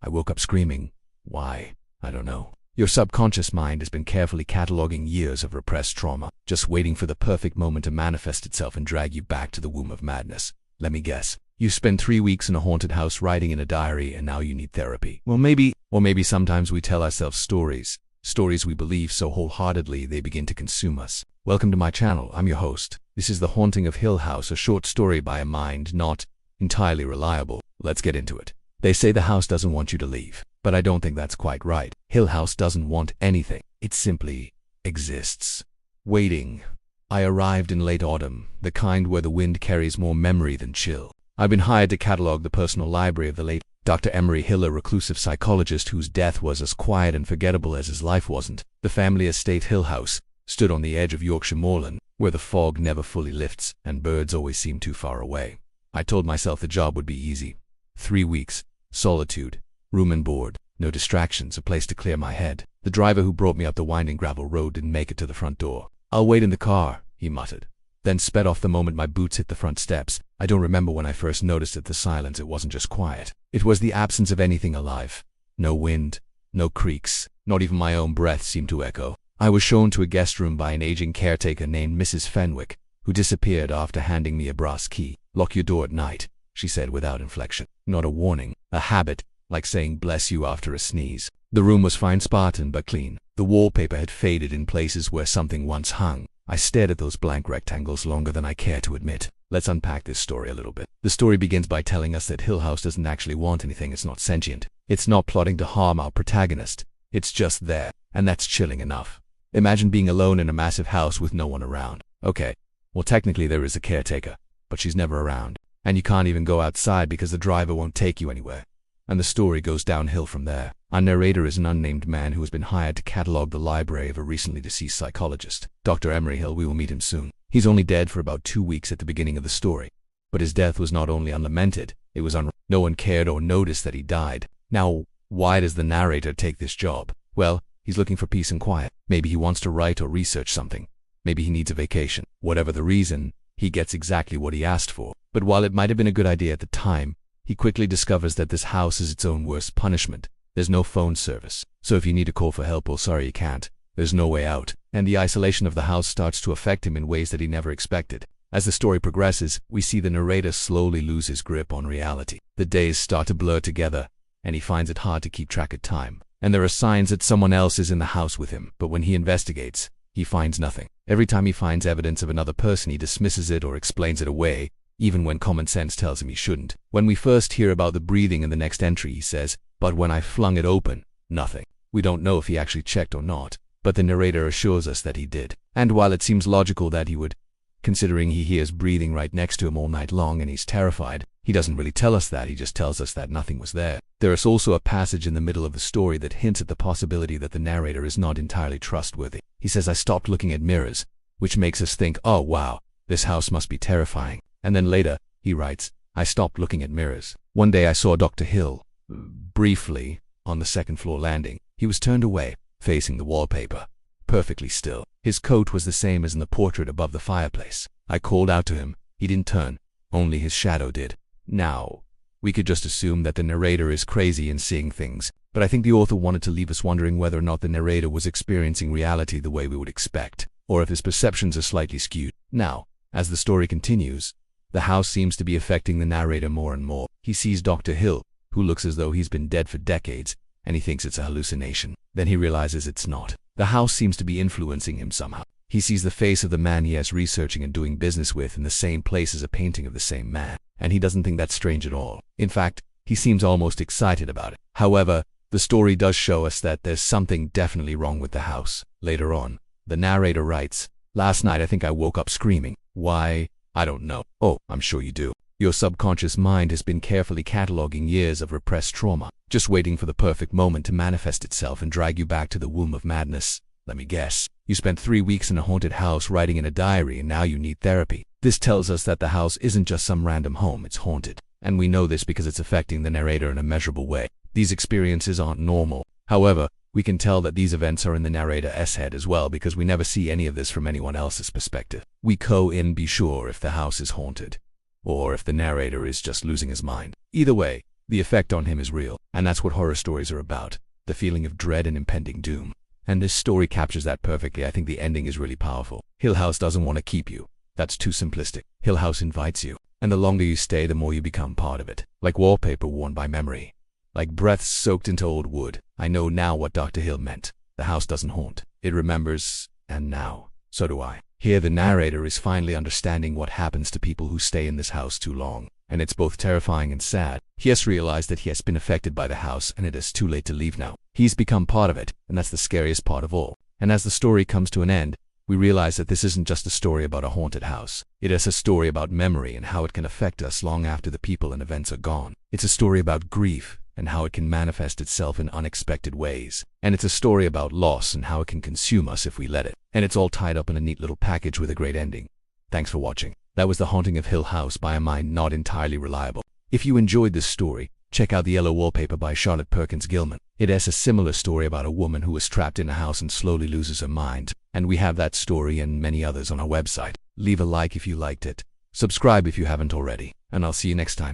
I woke up screaming. Why? I don't know. Your subconscious mind has been carefully cataloging years of repressed trauma, just waiting for the perfect moment to manifest itself and drag you back to the womb of madness. Let me guess. You spent 3 weeks in a haunted house writing in a diary and now you need therapy. Well, maybe sometimes we tell ourselves stories we believe so wholeheartedly they begin to consume us. Welcome to my channel. I'm your host. This is The Haunting of Hill House, a short story by a mind not entirely reliable. Let's get into it. They say the house doesn't want you to leave, but I don't think that's quite right. Hill House doesn't want anything. It simply exists. Waiting. I arrived in late autumn, the kind where the wind carries more memory than chill. I've been hired to catalog the personal library of the late Dr. Emery Hill, a reclusive psychologist whose death was as quiet and forgettable as his life wasn't. The family estate Hill House stood on the edge of Yorkshire moorland, where the fog never fully lifts and birds always seem too far away. I told myself the job would be easy. 3 weeks, solitude, room and board, no distractions, a place to clear my head. The driver who brought me up the winding gravel road didn't make it to the front door. "I'll wait in the car," he muttered, then sped off the moment my boots hit the front steps. I don't remember when I first noticed it. The silence, it wasn't just quiet. It was the absence of anything alive. No wind, no creaks, not even my own breath seemed to echo. I was shown to a guest room by an aging caretaker named Mrs. Fenwick, who disappeared after handing me a brass key. "Lock your door at night," she said without inflection. Not a warning, a habit, like saying bless you after a sneeze. The room was fine, Spartan, but clean. The wallpaper had faded in places where something once hung. I stared at those blank rectangles longer than I care to admit. Let's unpack this story a little bit. The story begins by telling us that Hill House doesn't actually want anything. It's not sentient. It's not plotting to harm our protagonist. It's just there, and that's chilling enough. Imagine being alone in a massive house with no one around. Okay, well technically there is a caretaker, but she's never around. And you can't even go outside because the driver won't take you anywhere. And the story goes downhill from there. Our narrator is an unnamed man who has been hired to catalog the library of a recently deceased psychologist, Dr. Emery Hill. We will meet him soon. He's only dead for about 2 weeks at the beginning of the story. But his death was not only unlamented, it was no one cared or noticed that he died. Now, why does the narrator take this job? Well, he's looking for peace and quiet. Maybe he wants to write or research something. Maybe he needs a vacation. Whatever the reason, he gets exactly what he asked for. But while it might have been a good idea at the time, he quickly discovers that this house is its own worst punishment. There's no phone service, so if you need to call for help, well, sorry, you can't. There's no way out, and the isolation of the house starts to affect him in ways that he never expected. As the story progresses, we see the narrator slowly lose his grip on reality. The days start to blur together, and he finds it hard to keep track of time. And there are signs that someone else is in the house with him, but when he investigates, he finds nothing. Every time he finds evidence of another person, he dismisses it or explains it away, even when common sense tells him he shouldn't. When we first hear about the breathing in the next entry, he says, "But when I flung it open, nothing." We don't know if he actually checked or not, but the narrator assures us that he did. And while it seems logical that he would, considering he hears breathing right next to him all night long and he's terrified, he doesn't really tell us that. He just tells us that nothing was there. There is also a passage in the middle of the story that hints at the possibility that the narrator is not entirely trustworthy. He says, "I stopped looking at mirrors," which makes us think, oh wow, this house must be terrifying. And then later, he writes, "I stopped looking at mirrors. One day I saw Dr. Hill, briefly, on the second-floor landing. He was turned away, facing the wallpaper, perfectly still. His coat was the same as in the portrait above the fireplace. I called out to him. He didn't turn. Only his shadow did." Now, we could just assume that the narrator is crazy in seeing things, but I think the author wanted to leave us wondering whether or not the narrator was experiencing reality the way we would expect, or if his perceptions are slightly skewed. Now, as the story continues, the house seems to be affecting the narrator more and more. He sees Dr. Hill, who looks as though he's been dead for decades, and he thinks it's a hallucination. Then he realizes it's not. The house seems to be influencing him somehow. He sees the face of the man he has researching and doing business with in the same place as a painting of the same man, and he doesn't think that's strange at all. In fact, he seems almost excited about it. However, the story does show us that there's something definitely wrong with the house. Later on, the narrator writes, "Last night I think I woke up screaming. Why? I don't know." Oh, I'm sure you do. Your subconscious mind has been carefully cataloging years of repressed trauma, just waiting for the perfect moment to manifest itself and drag you back to the womb of madness. Let me guess. You spent 3 weeks in a haunted house writing in a diary and now you need therapy. This tells us that the house isn't just some random home, it's haunted. And we know this because it's affecting the narrator in a measurable way. These experiences aren't normal. However, we can tell that these events are in the narrator's head as well because we never see any of this from anyone else's perspective. We can't be sure if the house is haunted, or if the narrator is just losing his mind. Either way, The effect on him is real, and that's what horror stories are about, the feeling of dread and impending doom. And this story captures that perfectly. I think the ending is really powerful. Hill House doesn't want to keep you. That's too simplistic. Hill House invites you, and the longer you stay, the more you become part of it. Like wallpaper worn by memory. Like breath soaked into old wood. I know now what Dr. Hill meant. The house doesn't haunt. It remembers, and now, so do I. Here the narrator is finally understanding what happens to people who stay in this house too long. And it's both terrifying and sad. He has realized that he has been affected by the house, and it is too late to leave now. He's become part of it, and that's the scariest part of all. And as the story comes to an end, we realize that this isn't just a story about a haunted house. It is a story about memory and how it can affect us long after the people and events are gone. It's a story about grief and how it can manifest itself in unexpected ways. And it's a story about loss and how it can consume us if we let it. And it's all tied up in a neat little package with a great ending. Thanks for watching. That was The Haunting of Hill House by a mind not entirely reliable. If you enjoyed this story, check out The Yellow Wallpaper by Charlotte Perkins Gilman. It has a similar story about a woman who is trapped in a house and slowly loses her mind. And we have that story and many others on our website. Leave a like if you liked it. Subscribe if you haven't already. And I'll see you next time.